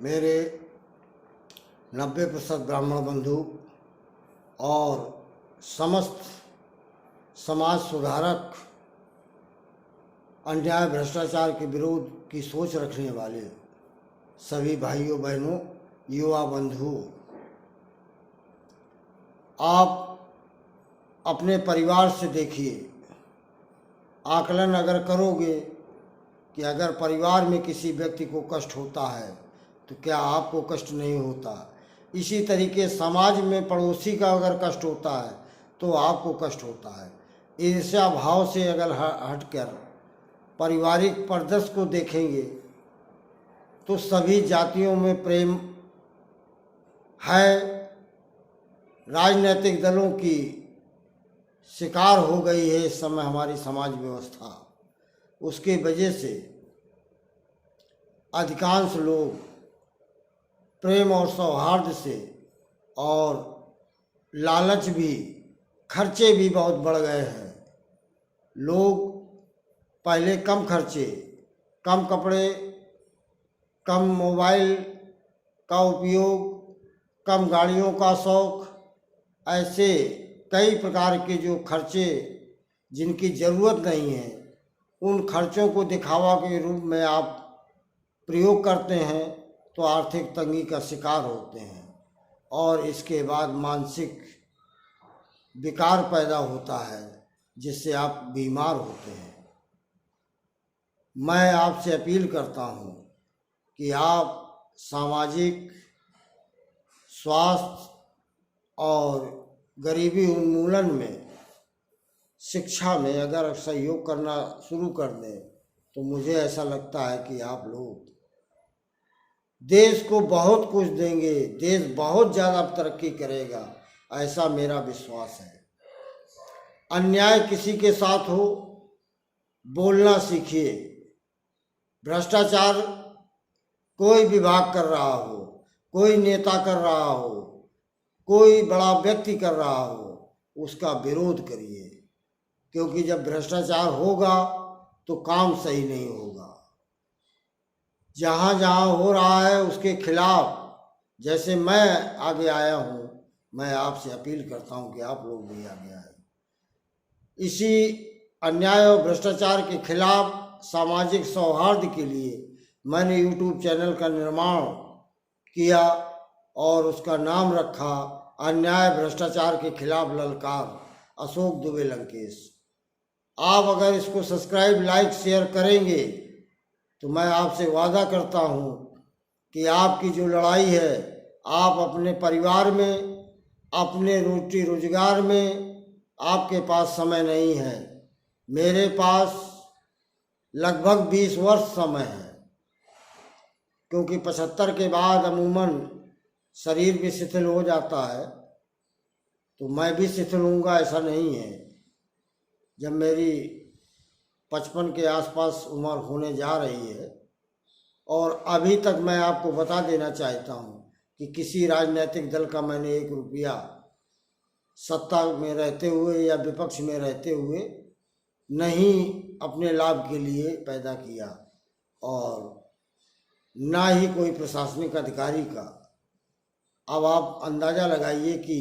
मेरे 90% ब्राह्मण बंधु और समस्त समाज सुधारक, अन्याय भ्रष्टाचार के विरोध की सोच रखने वाले सभी भाइयों बहनों, युवा बंधुओं, आप अपने परिवार से देखिए, आकलन अगर करोगे कि अगर परिवार में किसी व्यक्ति को कष्ट होता है तो क्या आपको कष्ट नहीं होता। इसी तरीके समाज में पड़ोसी का अगर कष्ट होता है तो आपको कष्ट होता है। ईर्ष्या भाव से अगर हटकर पारिवारिक परिदृश्य को देखेंगे तो सभी जातियों में प्रेम है। राजनीतिक दलों की शिकार हो गई है इस समय हमारी समाज व्यवस्था। उसके वजह से अधिकांश लोग प्रेम और सौहार्द से, और लालच भी, खर्चे भी बहुत बढ़ गए हैं। लोग पहले कम खर्चे, कम कपड़े, कम मोबाइल का उपयोग, कम गाड़ियों का शौक, ऐसे कई प्रकार के जो खर्चे जिनकी ज़रूरत नहीं है उन खर्चों को दिखावा के रूप में आप प्रयोग करते हैं तो आर्थिक तंगी का शिकार होते हैं और इसके बाद मानसिक विकार पैदा होता है जिससे आप बीमार होते हैं। मैं आपसे अपील करता हूं कि आप सामाजिक स्वास्थ्य और गरीबी उन्मूलन में, शिक्षा में अगर सहयोग करना शुरू कर दें तो मुझे ऐसा लगता है कि आप लोग देश को बहुत कुछ देंगे, देश बहुत ज़्यादा तरक्की करेगा, ऐसा मेरा विश्वास है। अन्याय किसी के साथ हो, बोलना सीखिए। भ्रष्टाचार कोई विभाग कर रहा हो, कोई नेता कर रहा हो, कोई बड़ा व्यक्ति कर रहा हो, उसका विरोध करिए, क्योंकि जब भ्रष्टाचार होगा तो काम सही नहीं होगा। जहाँ जहाँ हो रहा है उसके खिलाफ, जैसे मैं आगे आया हूँ, मैं आपसे अपील करता हूँ कि आप लोग भी आगे आए। इसी अन्याय और भ्रष्टाचार के खिलाफ सामाजिक सौहार्द के लिए मैंने यूट्यूब चैनल का निर्माण किया और उसका नाम रखा अन्याय भ्रष्टाचार के खिलाफ ललकार, अशोक दुबे लंकेश। आप अगर इसको सब्सक्राइब, लाइक, शेयर करेंगे तो मैं आपसे वादा करता हूँ कि आपकी जो लड़ाई है, आप अपने परिवार में, अपने रोटी रोजगार में, आपके पास समय नहीं है। मेरे पास लगभग 20 वर्ष समय है, क्योंकि 75 के बाद अमूमन शरीर भी शिथिल हो जाता है, तो मैं भी शिथिल होऊंगा ऐसा नहीं है। जब मेरी 55 के आसपास उम्र होने जा रही है, और अभी तक मैं आपको बता देना चाहता हूँ कि किसी राजनीतिक दल का मैंने 1 रुपया सत्ता में रहते हुए या विपक्ष में रहते हुए नहीं अपने लाभ के लिए पैदा किया, और ना ही कोई प्रशासनिक अधिकारी का। अब आप अंदाज़ा लगाइए कि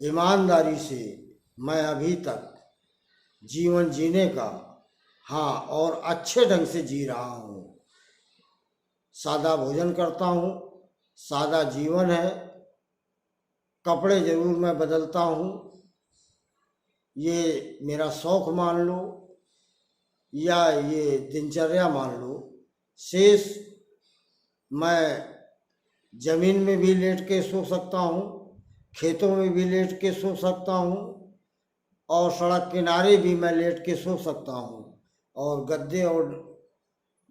ईमानदारी से मैं अभी तक जीवन जीने का, हाँ, और अच्छे ढंग से जी रहा हूँ। सादा भोजन करता हूँ, सादा जीवन है, कपड़े जरूर मैं बदलता हूँ, ये मेरा शौक मान लो या ये दिनचर्या मान लो। शेष मैं जमीन में भी लेट के सो सकता हूँ, खेतों में भी लेट के सो सकता हूँ, और सड़क किनारे भी मैं लेट के सो सकता हूँ, और गद्दे और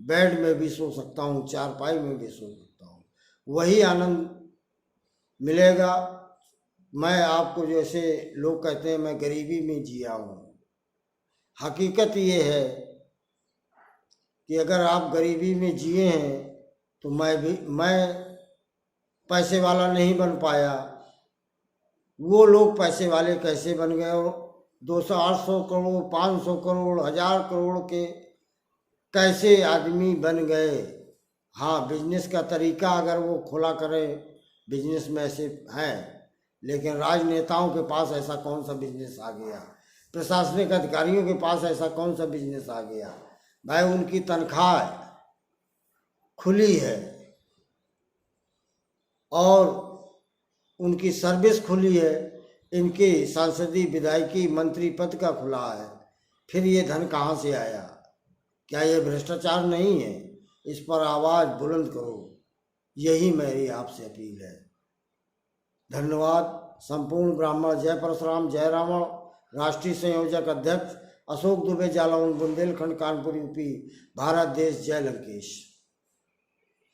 बेड में भी सो सकता हूँ, चारपाई में भी सो सकता हूँ। वही आनंद मिलेगा। मैं आपको, जैसे लोग कहते हैं मैं गरीबी में जिया हूँ, हकीकत ये है कि अगर आप गरीबी में जिए हैं तो मैं पैसे वाला नहीं बन पाया। वो लोग पैसे वाले कैसे बन गए, और 200, 800 करोड़, 500 करोड़, 1000 करोड़ के कैसे आदमी बन गए, हाँ, बिजनेस का तरीका अगर वो खुला करे, बिजनेस में ऐसे हैं, लेकिन राजनेताओं के पास ऐसा कौन सा बिजनेस आ गया, प्रशासनिक अधिकारियों के पास ऐसा कौन सा बिजनेस आ गया। भाई उनकी तनख्वाह खुली है और उनकी सर्विस खुली है, इनकी सांसदीय विधायकी मंत्री पद का खुला है, फिर ये धन कहाँ से आया? क्या ये भ्रष्टाचार नहीं है? इस पर आवाज़ बुलंद करो, यही मेरी आपसे अपील है। धन्यवाद। संपूर्ण ब्राह्मण। जय परशुराम, जय रावण। राष्ट्रीय संयोजक अध्यक्ष अशोक दुबे, जालौन, बुंदेलखंड, कानपुर, यूपी, भारत देश। जय लंकेश।